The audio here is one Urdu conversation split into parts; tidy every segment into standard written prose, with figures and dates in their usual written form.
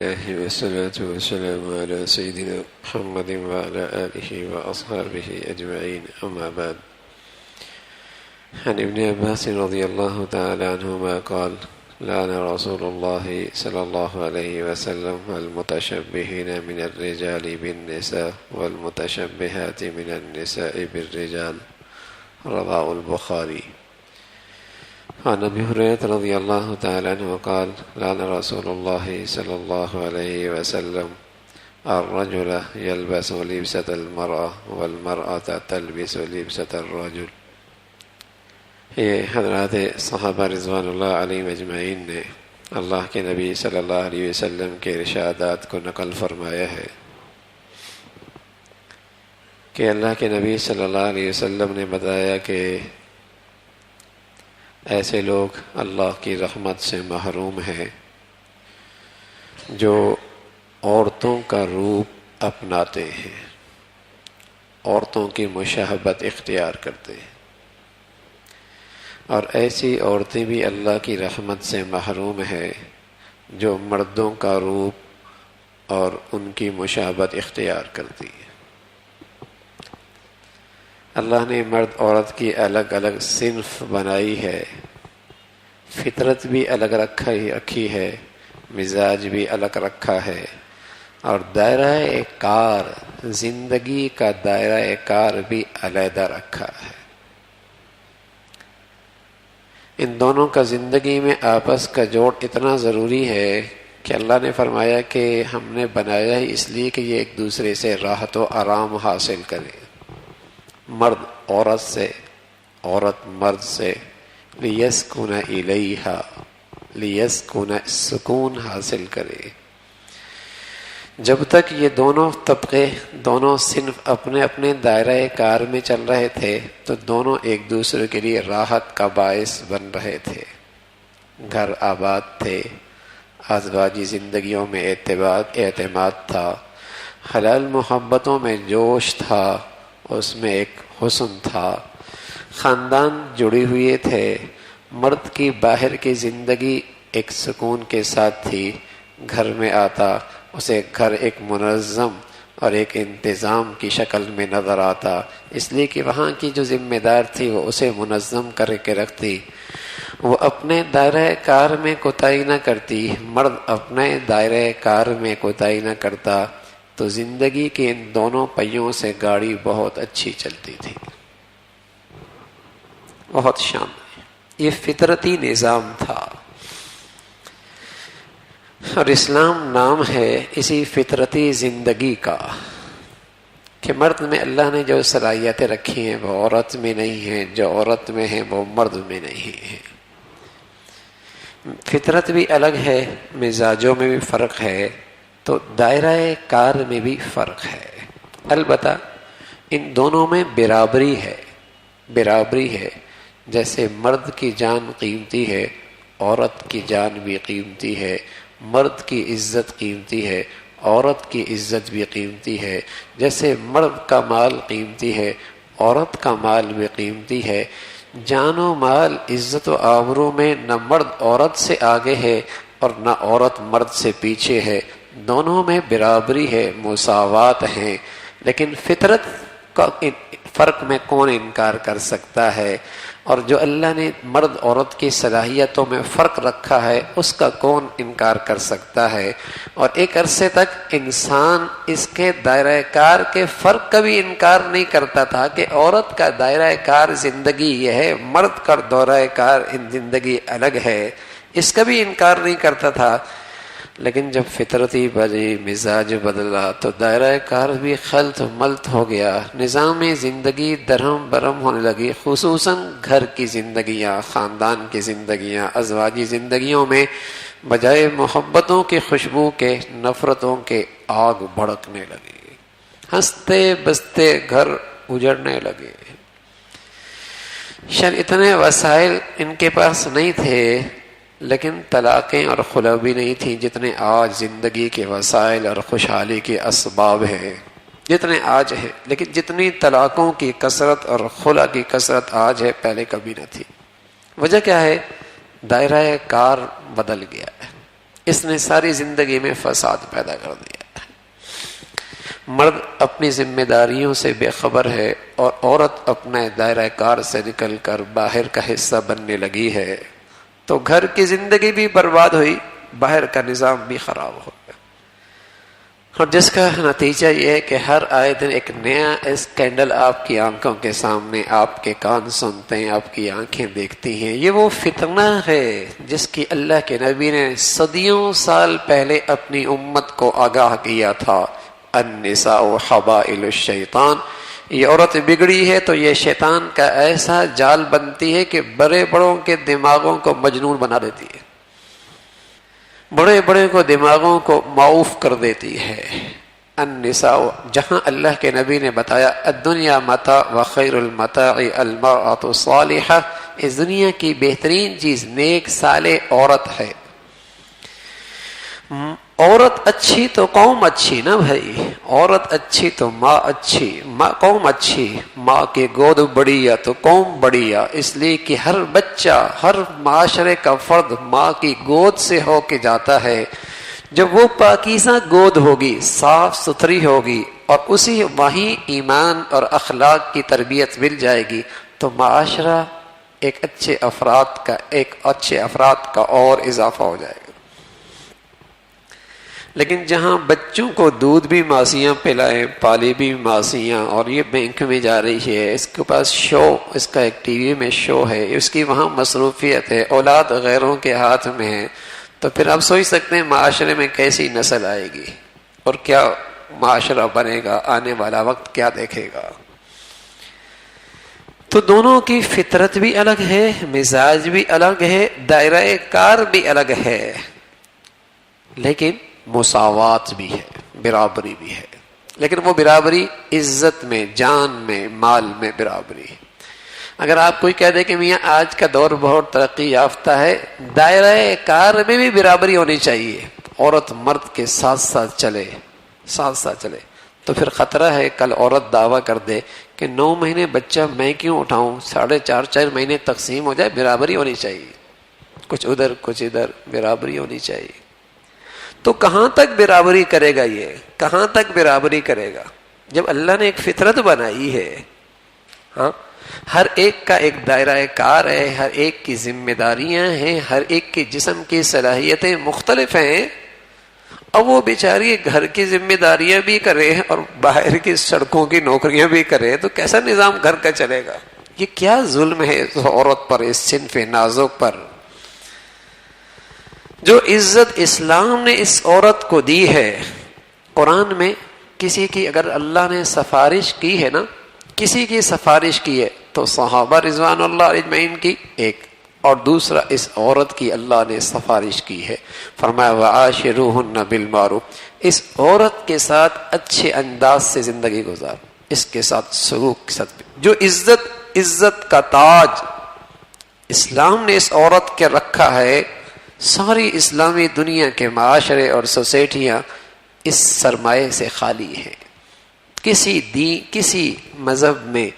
والصلاة والسلام على سيدنا محمد وعلى آله وأصحابه أجمعين أما بعد عن ابن عباس رضي الله تعالى عنهما قال لعن رسول الله صلى الله عليه وسلم المتشبهين من الرجال بالنساء والمتشبهات من النساء بالرجال رواه البخاري. عن ابي هريره رضي الله تعالى عنه قال لعن رسول الله صلى الله عليه وسلم الرجل يلبس لبسة المرأة والمرأة تلبس لبسة الرجل. یہ حضرات صحابہ رضوان اللہ علیہم اجمعین نے اللہ کے نبی صلی اللہ علیہ وسلم کے ارشادات کو نقل فرمایا ہے کہ اللہ کے نبی صلی اللہ علیہ وسلم نے بتایا کہ ایسے لوگ اللہ کی رحمت سے محروم ہیں جو عورتوں کا روپ اپناتے ہیں، عورتوں کی مشابہت اختیار کرتے ہیں، اور ایسی عورتیں بھی اللہ کی رحمت سے محروم ہیں جو مردوں کا روپ اور ان کی مشابہت اختیار کرتی ہیں۔ اللہ نے مرد عورت کی الگ الگ صنف بنائی ہے، فطرت بھی الگ رکھی ہے، مزاج بھی الگ رکھا ہے، اور دائرہ کار، زندگی کا دائرہ کار بھی علیحدہ رکھا ہے۔ ان دونوں کا زندگی میں آپس کا جوڑ اتنا ضروری ہے کہ اللہ نے فرمایا کہ ہم نے بنایا ہی اس لیے کہ یہ ایک دوسرے سے راحت و آرام حاصل کرے، مرد عورت سے، عورت مرد سے، لیسکن الیہا، لیسکن سکون حاصل کرے۔ جب تک یہ دونوں طبقے، دونوں صنف اپنے اپنے دائرہ کار میں چل رہے تھے تو دونوں ایک دوسرے کے لیے راحت کا باعث بن رہے تھے، گھر آباد تھے، ازواجی زندگیوں میں اعتماد تھا، حلال محبتوں میں جوش تھا، اس میں ایک حسن تھا، خاندان جڑی ہوئے تھے، مرد کی باہر کی زندگی ایک سکون کے ساتھ تھی، گھر میں آتا اسے گھر ایک منظم اور ایک انتظام کی شکل میں نظر آتا، اس لیے کہ وہاں کی جو ذمہ دار تھی وہ اسے منظم کر کے رکھتی، وہ اپنے دائرہ کار میں کوتاہی نہ کرتی، مرد اپنے دائرہ کار میں کوتاہی نہ کرتا، تو زندگی کے ان دونوں پہیوں سے گاڑی بہت اچھی چلتی تھی، بہت شاندار۔ یہ فطرتی نظام تھا، اور اسلام نام ہے اسی فطرتی زندگی کا کہ مرد میں اللہ نے جو صلاحیتیں رکھی ہیں وہ عورت میں نہیں ہیں، جو عورت میں ہیں وہ مرد میں نہیں ہیں۔ فطرت بھی الگ ہے، مزاجوں میں بھی فرق ہے، تو دائرہ کار میں بھی فرق ہے۔ البتہ ان دونوں میں برابری ہے، جیسے مرد کی جان قیمتی ہے، عورت کی جان بھی قیمتی ہے، مرد کی عزت قیمتی ہے، عورت کی عزت بھی قیمتی ہے، جیسے مرد کا مال قیمتی ہے، عورت کا مال بھی قیمتی ہے۔ جان و مال، عزت و آبرو میں نہ مرد عورت سے آگے ہے اور نہ عورت مرد سے پیچھے ہے، دونوں میں برابری ہے، مساوات ہیں۔ لیکن فطرت کا فرق میں کون انکار کر سکتا ہے؟ اور جو اللہ نے مرد عورت کی صلاحیتوں میں فرق رکھا ہے اس کا کون انکار کر سکتا ہے؟ اور ایک عرصے تک انسان اس کے دائرہ کار کے فرق کا بھی انکار نہیں کرتا تھا کہ عورت کا دائرہ کار زندگی یہ ہے، مرد کا دائرہ کار زندگی الگ ہے، اس کا بھی انکار نہیں کرتا تھا۔ لیکن جب فطرتی بدلی، مزاج بدلا تو دائرہ کار بھی خلط ملط ہو گیا، نظام زندگی درہم برہم ہونے لگی، خصوصاً گھر کی زندگیاں، خاندان کی زندگیاں، ازواجی زندگیوں میں بجائے محبتوں کی خوشبو کے نفرتوں کے آگ بھڑکنے لگی، ہنستے بستے گھر اجڑنے لگے۔ شاید اتنے وسائل ان کے پاس نہیں تھے، لیکن طلاقیں اور خلا بھی نہیں تھیں جتنے آج زندگی کے وسائل اور خوشحالی کے اسباب ہیں، جتنے آج ہیں، لیکن جتنی طلاقوں کی کثرت اور خلا کی کثرت آج ہے پہلے کبھی نہ تھی۔ وجہ کیا ہے؟ دائرہ کار بدل گیا ہے، اس نے ساری زندگی میں فساد پیدا کر دیا. مرد اپنی ذمہ داریوں سے بے خبر ہے اور عورت اپنے دائرہ کار سے نکل کر باہر کا حصہ بننے لگی ہے، تو گھر کی زندگی بھی برباد ہوئی، باہر کا نظام بھی خراب ہو گیا. اور جس کا نتیجہ یہ ہے کہ ہر آئے دن ایک نیا اسکینڈل آپ کی آنکھوں کے سامنے، آپ کے کان سنتے ہیں، آپ کی آنکھیں دیکھتی ہیں. یہ وہ فتنہ ہے جس کی اللہ کے نبی نے صدیوں سال پہلے اپنی امت کو آگاہ کیا تھا. النساء حبائل الشیطان، یہ عورت بگڑی ہے تو یہ شیطان کا ایسا جال بنتی ہے کہ بڑے بڑوں کے دماغوں کو مجنون بنا دیتی ہے، بڑے بڑے کو دماغوں کو معوف کر دیتی ہے. النساء، جہاں اللہ کے نبی نے بتایا الدنیا متاع وخیر المتاع المرأة الصالحہ، اس دنیا کی بہترین چیز نیک صالح عورت ہے. عورت اچھی تو قوم اچھی نا بھائی، عورت اچھی تو ماں اچھی، قوم اچھی. ماں کی گود بڑی یا تو قوم بڑی یا، اس لیے کہ ہر بچہ، ہر معاشرے کا فرد ماں کی گود سے ہو کے جاتا ہے. جب وہ پاکیزہ گود ہوگی، صاف ستھری ہوگی اور اسی وہیں ایمان اور اخلاق کی تربیت مل جائے گی تو معاشرہ ایک اچھے افراد کا اور اضافہ ہو جائے گا. لیکن جہاں بچوں کو دودھ بھی ماسیاں پلائیں، پالی بھی ماسیاں، اور یہ بینک میں جا رہی ہے، اس کے پاس شو، اس کا ایک ٹی وی میں شو ہے، اس کی وہاں مصروفیت ہے، اولاد غیروں کے ہاتھ میں ہے، تو پھر آپ سوچ سکتے ہیں معاشرے میں کیسی نسل آئے گی اور کیا معاشرہ بنے گا، آنے والا وقت کیا دیکھے گا. تو دونوں کی فطرت بھی الگ ہے، مزاج بھی الگ ہے، دائرہ کار بھی الگ ہے، لیکن مساوات بھی ہے، برابری بھی ہے. لیکن وہ برابری عزت میں، جان میں، مال میں برابری ہے. اگر آپ کوئی کہہ دے کہ میاں آج کا دور بہت ترقی یافتہ ہے، دائرہ کار میں بھی برابری ہونی چاہیے، عورت مرد کے ساتھ ساتھ چلے، تو پھر خطرہ ہے کل عورت دعویٰ کر دے کہ 9 مہینے بچہ میں کیوں اٹھاؤں، 4.5 مہینے تقسیم ہو جائے. برابری ہونی چاہیے، کچھ ادھر کچھ ادھر، برابری ہونی چاہیے. تو کہاں تک برابری کرے گا، یہ کہاں تک برابری کرے گا جب اللہ نے ایک فطرت بنائی ہے. ہاں، ہر ایک کا ایک دائرہ کار ہے، ہر ایک کی ذمہ داریاں ہیں، ہر ایک کے جسم کی صلاحیتیں مختلف ہیں. اب وہ بیچاری گھر کی ذمہ داریاں بھی کرے اور باہر کی سڑکوں کی نوکریاں بھی کرے تو کیسا نظام گھر کا چلے گا؟ یہ کیا ظلم ہے اس عورت پر، اس صنف نازک پر. جو عزت اسلام نے اس عورت کو دی ہے، قرآن میں کسی کی اگر اللہ نے سفارش کی ہے نا، کسی کی سفارش کی ہے تو صحابہ رضوان اللہ اجمعین کی ایک، اور دوسرا اس عورت کی اللہ نے سفارش کی ہے. فرمایا وعاشروہن بالمعروف، اس عورت کے ساتھ اچھے انداز سے زندگی گزار، اس کے ساتھ سلوک کے ساتھ. جو عزت کا تاج اسلام نے اس عورت کے رکھا ہے، ساری اسلامی دنیا کے معاشرے اور سوسائٹیاں اس سرمایہ سے خالی ہیں. کسی دین، کسی مذہب میں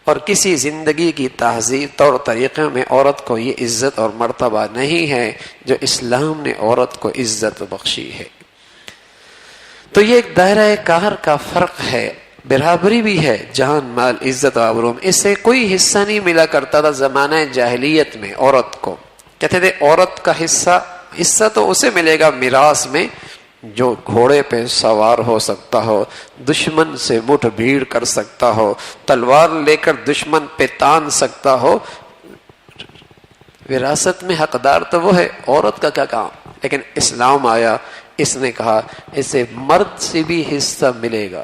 اور کسی زندگی کی تہذیب طور طریقے میں عورت کو یہ عزت اور مرتبہ نہیں ہے جو اسلام نے عورت کو عزت بخشی ہے. تو یہ ایک دائرہ کار کا فرق ہے. برابری بھی ہے، جان مال عزت و آبرو میں اس سے کوئی حصہ نہیں ملا کرتا تھا زمانہ جاہلیت میں. عورت کو کہتے تھے عورت کا حصہ تو اسے ملے گا میراث میں جو گھوڑے پہ سوار ہو سکتا ہو، دشمن سے مٹھ بھیڑ کر سکتا ہو، تلوار لے کر دشمن پہ تان سکتا ہو. وراثت میں حقدار تو وہ ہے، عورت کا کیا کام؟ لیکن اسلام آیا، اس نے کہا اسے مرد سے بھی حصہ ملے گا،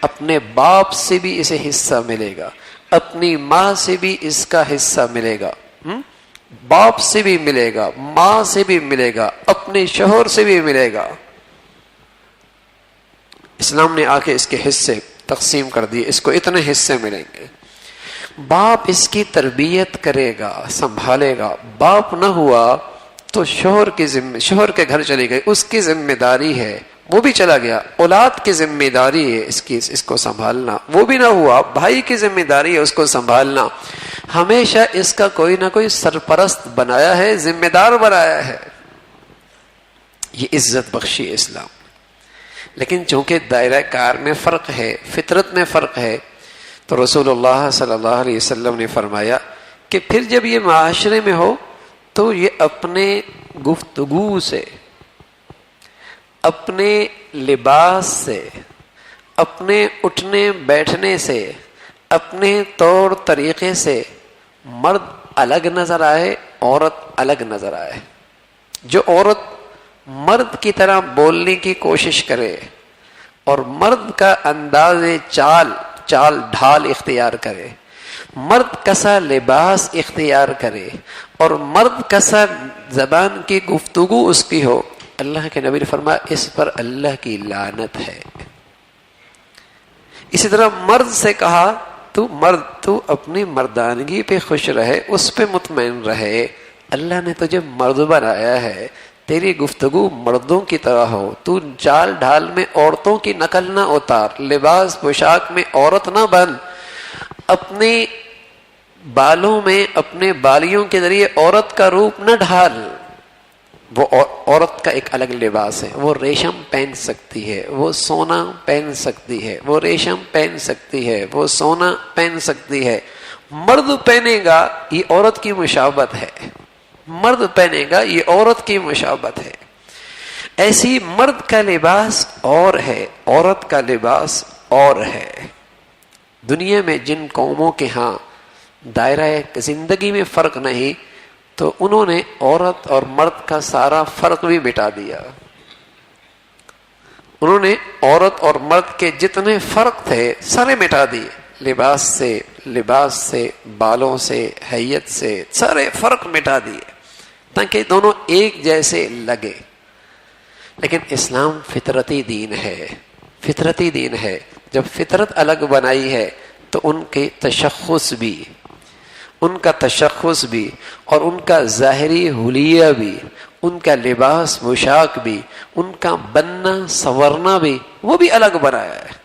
اپنے باپ سے بھی اسے حصہ ملے گا، اپنی ماں سے بھی اس کا حصہ ملے گا، باپ سے بھی ملے گا، ماں سے بھی ملے گا، اپنے شوہر سے بھی ملے گا. اسلام نے آ کے اس کے حصے تقسیم کر دیے، اس کو اتنے حصے ملیں گے. باپ اس کی تربیت کرے گا، سنبھالے گا. باپ نہ ہوا تو شوہر کے گھر چلی گئی، اس کی ذمہ داری ہے، وہ بھی چلا گیا. اولاد کی ذمہ داری ہے اس کو سنبھالنا، وہ بھی نہ ہوا. بھائی کی ذمہ داری ہے اس کو سنبھالنا. ہمیشہ اس کا کوئی نہ کوئی سرپرست بنایا ہے، ذمہ دار بنایا ہے. یہ عزت بخشی اسلام. لیکن چونکہ دائرہ کار میں فرق ہے، فطرت میں فرق ہے، تو رسول اللہ صلی اللہ علیہ وسلم نے فرمایا کہ پھر جب یہ معاشرے میں ہو تو یہ اپنے گفتگو سے، اپنے لباس سے، اپنے اٹھنے بیٹھنے سے، اپنے طور طریقے سے مرد الگ نظر آئے، عورت الگ نظر آئے. جو عورت مرد کی طرح بولنے کی کوشش کرے اور مرد کا انداز چال ڈھال اختیار کرے، مرد کسا لباس اختیار کرے اور مرد کسا زبان کی گفتگو اس کی ہو، اللہ کے نبی نے فرمایا اس پر اللہ کی لعنت ہے. اسی طرح مرد سے کہا تو اپنی مردانگی پہ خوش رہے، اس پہ مطمئن رہے. اللہ نے تجھے مرد بنایا ہے، تیری گفتگو مردوں کی طرح ہو، تو چال ڈھال میں عورتوں کی نقل نہ اتار، لباس پوشاک میں عورت نہ بن، اپنے بالوں میں اپنے بالیوں کے ذریعے عورت کا روپ نہ ڈھال. وہ عورت کا ایک الگ لباس ہے، وہ ریشم پہن سکتی ہے، وہ سونا پہن سکتی ہے، وہ ریشم پہن سکتی ہے، وہ سونا پہن سکتی ہے. مرد پہنے گا یہ عورت کی مشابہت ہے، مرد پہنے گا یہ عورت کی مشابہت ہے. ایسی مرد کا لباس اور ہے، عورت کا لباس اور ہے. دنیا میں جن قوموں کے ہاں دائرہ زندگی میں فرق نہیں، تو انہوں نے عورت اور مرد کا سارا فرق بھی مٹا دیا. انہوں نے عورت اور مرد کے جتنے فرق تھے سارے مٹا دیے. لباس سے بالوں سے حیت سے سارے فرق مٹا دیے تاکہ دونوں ایک جیسے لگے. لیکن اسلام فطرتی دین ہے، فطرتی دین ہے. جب فطرت الگ بنائی ہے تو ان کے تشخص بھی، ان کا تشخص بھی اور ان کا ظاہری حلیہ بھی، ان کا لباس پوشاک بھی، ان کا بننا سورنا بھی، وہ بھی الگ بنایا ہے.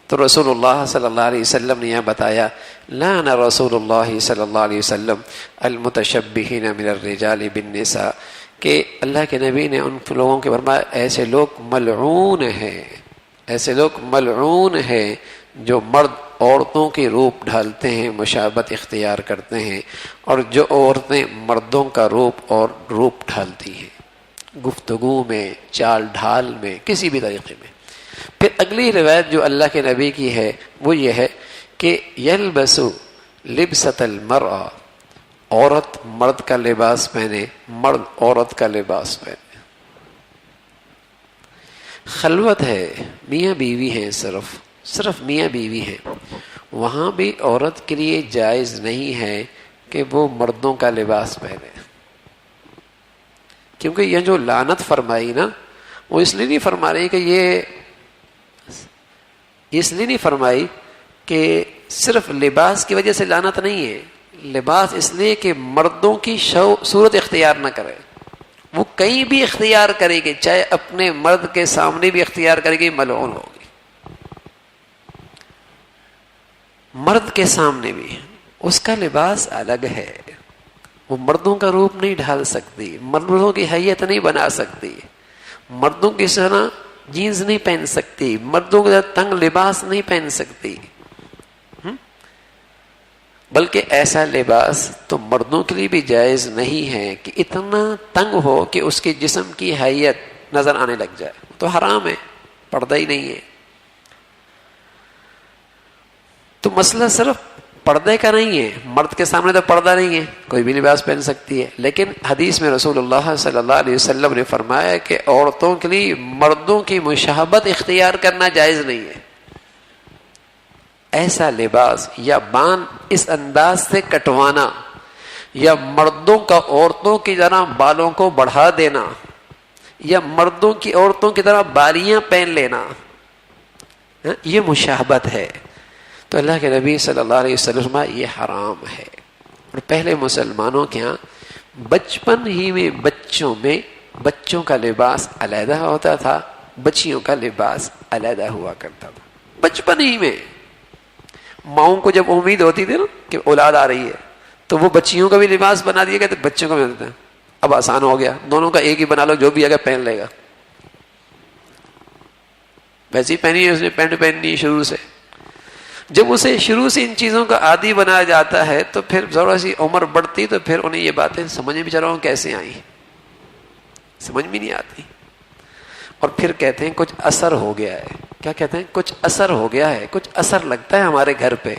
تو رسول اللہ صلی اللہ علیہ وسلم نے یہ بتایا، لعن رسول اللہ صلی اللہ علیہ وسلم المتشبہین من الرجال بالنساء، کہ اللہ کے نبی نے ان لوگوں کے فرمایا ایسے لوگ ملعون ہیں، ایسے لوگ ملعون ہیں جو مرد عورتوں کے روپ ڈھالتے ہیں، مشابہت اختیار کرتے ہیں، اور جو عورتیں مردوں کا روپ اور روپ ڈھالتی ہیں گفتگو میں، چال ڈھال میں، کسی بھی طریقے میں. پھر اگلی روایت جو اللہ کے نبی کی ہے وہ یہ ہے کہ یلبس لبسۃ المرأة، عورت مرد کا لباس پہنے، مرد عورت کا لباس پہنے. خلوت ہے، میاں بیوی ہیں، صرف میاں بیوی ہیں، وہاں بھی عورت کے لیے جائز نہیں ہے کہ وہ مردوں کا لباس پہنے. کیونکہ یہ جو لعنت فرمائی نا، وہ اس لیے نہیں فرما رہی کہ یہ اس لیے نہیں فرمائی کہ صرف لباس کی وجہ سے لعنت نہیں ہے. لباس اس لیے کہ مردوں کی صورت اختیار نہ کرے، وہ کہیں بھی اختیار کرے گی، چاہے اپنے مرد کے سامنے بھی اختیار کرے گی، ملعون ہوگی. مرد کے سامنے بھی اس کا لباس الگ ہے، وہ مردوں کا روپ نہیں ڈھال سکتی، مردوں کی حیت نہیں بنا سکتی، مردوں کی طرح جینز نہیں پہن سکتی، مردوں کی طرح تنگ لباس نہیں پہن سکتی. بلکہ ایسا لباس تو مردوں کے لیے بھی جائز نہیں ہے کہ اتنا تنگ ہو کہ اس کے جسم کی حیت نظر آنے لگ جائے، تو حرام ہے، پردہ ہی نہیں ہے. تو مسئلہ صرف پردے کا نہیں ہے، مرد کے سامنے تو پردہ نہیں ہے، کوئی بھی لباس پہن سکتی ہے. لیکن حدیث میں رسول اللہ صلی اللہ علیہ وسلم نے فرمایا کہ عورتوں کے لیے مردوں کی مشابہت اختیار کرنا جائز نہیں ہے. ایسا لباس یا بان اس انداز سے کٹوانا، یا مردوں کا عورتوں کی طرح بالوں کو بڑھا دینا، یا مردوں کی عورتوں کی طرح بالیاں پہن لینا، یہ مشابہت ہے. تو اللہ کے نبی صلی اللہ علیہ وسلم یہ حرام ہے. اور پہلے مسلمانوں کے ہاں بچپن ہی میں بچوں کا لباس علیحدہ ہوتا تھا، بچیوں کا لباس علیحدہ ہوا کرتا تھا. بچپن ہی میں ماؤں کو جب امید ہوتی تھی نا کہ اولاد آ رہی ہے تو وہ بچیوں کا بھی لباس بنا دیا گیا، تو بچوں کا بھی ہوتا ہے. اب آسان ہو گیا، دونوں کا ایک ہی بنا لو، جو بھی آگے پہن لے گا. ویسے ہی پہنی ہے اس نے، پینٹ پہننی ہے شروع سے. جب اسے شروع سے ان چیزوں کا عادی بنایا جاتا ہے تو پھر ذرا سی عمر بڑھتی تو پھر انہیں یہ باتیں سمجھ میں بیچاروں کیسے آئیں، سمجھ میں نہیں آتی. اور پھر کہتے ہیں کچھ اثر ہو گیا ہے. کیا کہتے ہیں؟ کچھ اثر ہو گیا ہے، کچھ اثر لگتا ہے ہمارے گھر پہ.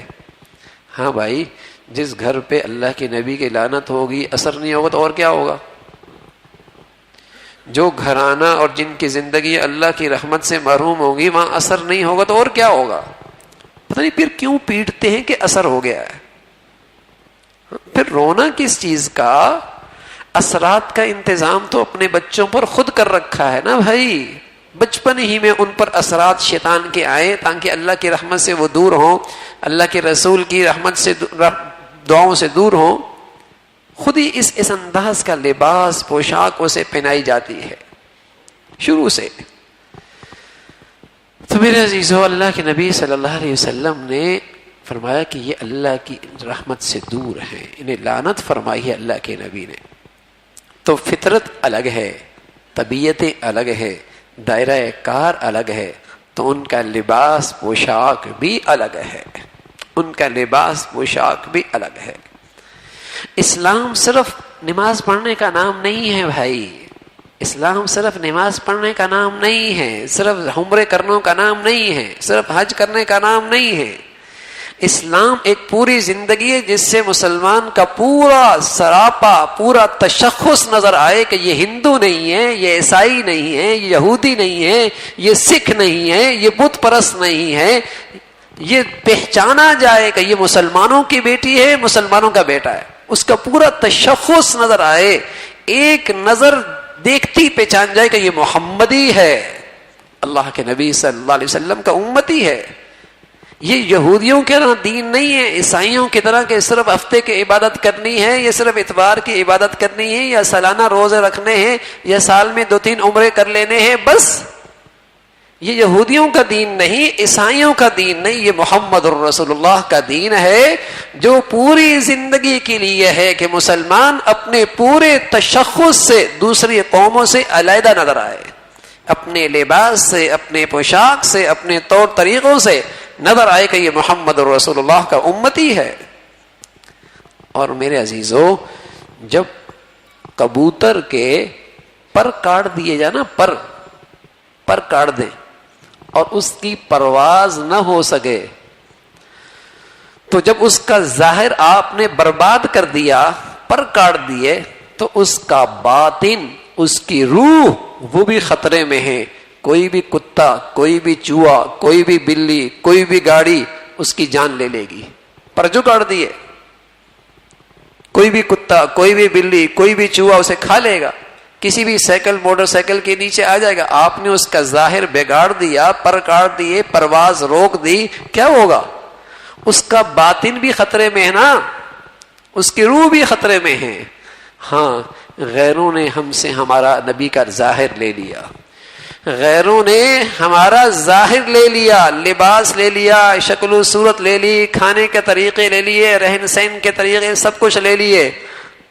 ہاں بھائی، جس گھر پہ اللہ کے نبی کی لعنت ہوگی، اثر نہیں ہوگا تو اور کیا ہوگا؟ جو گھرانہ اور جن کی زندگی اللہ کی رحمت سے محروم ہوگی، وہاں اثر نہیں ہوگا تو اور کیا ہوگا؟ پتہ نہیں پھر کیوں پیٹتے ہیں کہ اثر ہو گیا ہے. پھر رونا کس چیز کا؟ اثرات کا انتظام تو اپنے بچوں پر خود کر رکھا ہے نا بھائی. بچپن ہی میں ان پر اثرات شیطان کے آئے تاکہ اللہ کی رحمت سے وہ دور ہوں، اللہ کے رسول کی رحمت سے دعاؤں سے دور ہوں. خود ہی اس انداز کا لباس، پوشاک اسے پہنائی جاتی ہے شروع سے. تو میرے عزیزو، اللہ کے نبی صلی اللہ علیہ وسلم نے فرمایا کہ یہ اللہ کی رحمت سے دور ہیں، انہیں لعنت فرمائی ہے اللہ کے نبی نے. تو فطرت الگ ہے، طبیعتیں الگ ہے، دائرہ کار الگ ہے، تو ان کا لباس پوشاک بھی الگ ہے، ان کا لباس پوشاک بھی الگ ہے. اسلام صرف نماز پڑھنے کا نام نہیں ہے بھائی. اسلام صرف نماز پڑھنے کا نام نہیں ہے، صرف عمرے کرنے کا نام نہیں ہے، صرف حج کرنے کا نام نہیں ہے. اسلام ایک پوری زندگی ہے جس سے مسلمان کا پورا سراپا، پورا تشخص نظر آئے کہ یہ ہندو نہیں ہے، یہ عیسائی نہیں ہے، یہ یہودی نہیں ہے، یہ سکھ نہیں ہے، یہ بت پرست نہیں ہے. یہ پہچانا جائے کہ یہ مسلمانوں کی بیٹی ہے، مسلمانوں کا بیٹا ہے. اس کا پورا تشخص نظر آئے، ایک نظر دیکھتی پہچان جائے کہ یہ محمدی ہے، اللہ کے نبی صلی اللہ علیہ وسلم کا امتی ہے. یہ یہودیوں کی طرح دین نہیں ہے، عیسائیوں کی طرح کہ صرف ہفتے کی عبادت کرنی ہے، یا صرف اتوار کی عبادت کرنی ہے، یا سالانہ روزے رکھنے ہیں، یا سال میں 2-3 عمرے کر لینے ہیں بس. یہ یہودیوں کا دین نہیں، عیسائیوں کا دین نہیں، یہ محمد الرسول اللہ کا دین ہے، جو پوری زندگی کے لیے ہے کہ مسلمان اپنے پورے تشخص سے دوسری قوموں سے علیحدہ نظر آئے، اپنے لباس سے، اپنے پوشاک سے، اپنے طور طریقوں سے نظر آئے کہ یہ محمد الرسول اللہ کا امتی ہے. اور میرے عزیزو، جب کبوتر کے پر کاٹ دیے جائے نا، پر کاٹ دیں اور اس کی پرواز نہ ہو سکے، تو جب اس کا ظاہر آپ نے برباد کر دیا، پر کاٹ دیے، تو اس کا باطن، اس کی روح، وہ بھی خطرے میں ہے. کوئی بھی کتا، کوئی بھی چوہا، کوئی بھی بلی، کوئی بھی گاڑی اس کی جان لے لے گی. پر جو کاٹ دیے، کوئی بھی کتا، کوئی بھی بلی، کوئی بھی چوہا اسے کھا لے گا. کسی بھی سائیکل، موٹر سائیکل کے نیچے آ جائے گا. آپ نے اس کا ظاہر بگاڑ دیا، پر کاٹ دیے، پرواز روک دی، کیا ہوگا؟ اس کا باطن بھی خطرے میں ہے نا، اس کی روح بھی خطرے میں ہے. ہاں، غیروں نے ہم سے ہمارا نبی کا ظاہر لے لیا، غیروں نے ہمارا ظاہر لے لیا، لباس لے لیا، شکل و صورت لے لی، کھانے کے طریقے لے لیے، رہن سہن کے طریقے، سب کچھ لے لیے.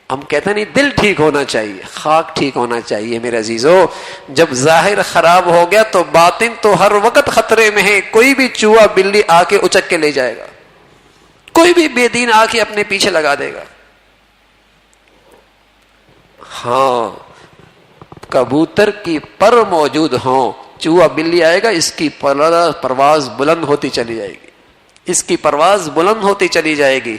ہم کہتے نہیں، دل ٹھیک ہونا چاہیے، خاک ٹھیک ہونا چاہیے. میرے عزیزو، جب ظاہر خراب ہو گیا تو باطن تو ہر وقت خطرے میں ہے. کوئی بھی چوہا، بلی آ کے اچک کے لے جائے گا، کوئی بھی بے دین آ کے اپنے پیچھے لگا دے گا. ہاں، کبوتر کی پر موجود ہوں، چوہا بلی آئے گا، اس کی پرواز بلند ہوتی چلی جائے گی، اس کی پرواز بلند ہوتی چلی جائے گی.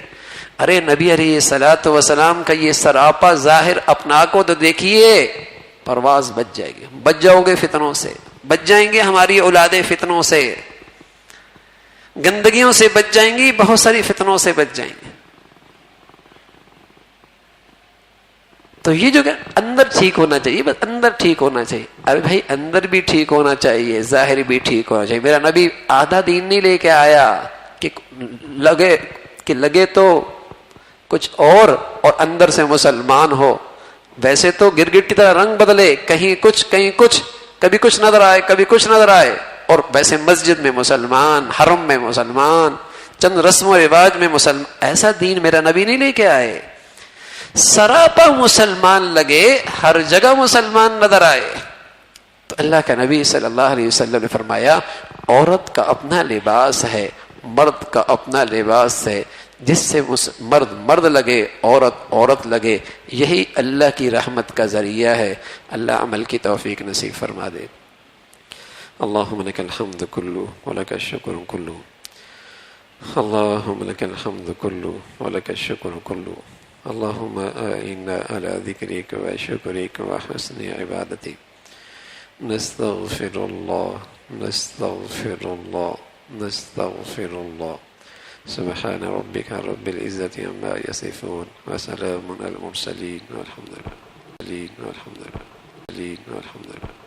ارے نبی علیہ الصلوۃ والسلام کا یہ سراپا ظاہر اپنا کو تو دیکھیے، پرواز بچ جائے گی. بچ جاؤ گے فتنوں سے، بچ جائیں گے ہماری اولادیں فتنوں سے، گندگیوں سے بچ جائیں گی، بہت ساری فتنوں سے بچ جائیں گے. تو یہ جو کہ اندر ٹھیک ہونا چاہیے، بس اندر ٹھیک ہونا چاہیے. ارے بھائی، اندر بھی ٹھیک ہونا چاہیے، ظاہر بھی ٹھیک ہونا چاہیے. میرا نبی آدھا دین نہیں لے کے آیا کہ لگے تو کچھ اور اندر سے مسلمان ہو. ویسے تو گرگٹ کی طرح رنگ بدلے، کہیں کچھ کہیں کچھ، کبھی کچھ نظر آئے، کبھی کچھ نظر آئے، اور ویسے مسجد میں مسلمان، حرم میں مسلمان، چند رسم و رواج میں مسلمان. ایسا دین میرا نبی نہیں لے کے آئے. سراپا مسلمان لگے، ہر جگہ مسلمان نظر آئے. تو اللہ کا نبی صلی اللہ علیہ وسلم نے فرمایا عورت کا اپنا لباس ہے، مرد کا اپنا لباس ہے، جس سے مرد مرد لگے، عورت عورت لگے، یہی اللہ کی رحمت کا ذریعہ ہے. اللہ عمل کی توفیق نصیب فرما دے. اللہم لک الحمد کلو ولک الشکر کلو، اللہم لک الحمد کلو ولک الشکر کلو، اللہم اعنا علی ذکرک و شکرک و حسن عبادتک. نستغفر اللہ نستغفر اللہ نستغفر اللہ. سبحان ربک رب العزت عما یصفون وسلام علی المرسلین والحمد للہ.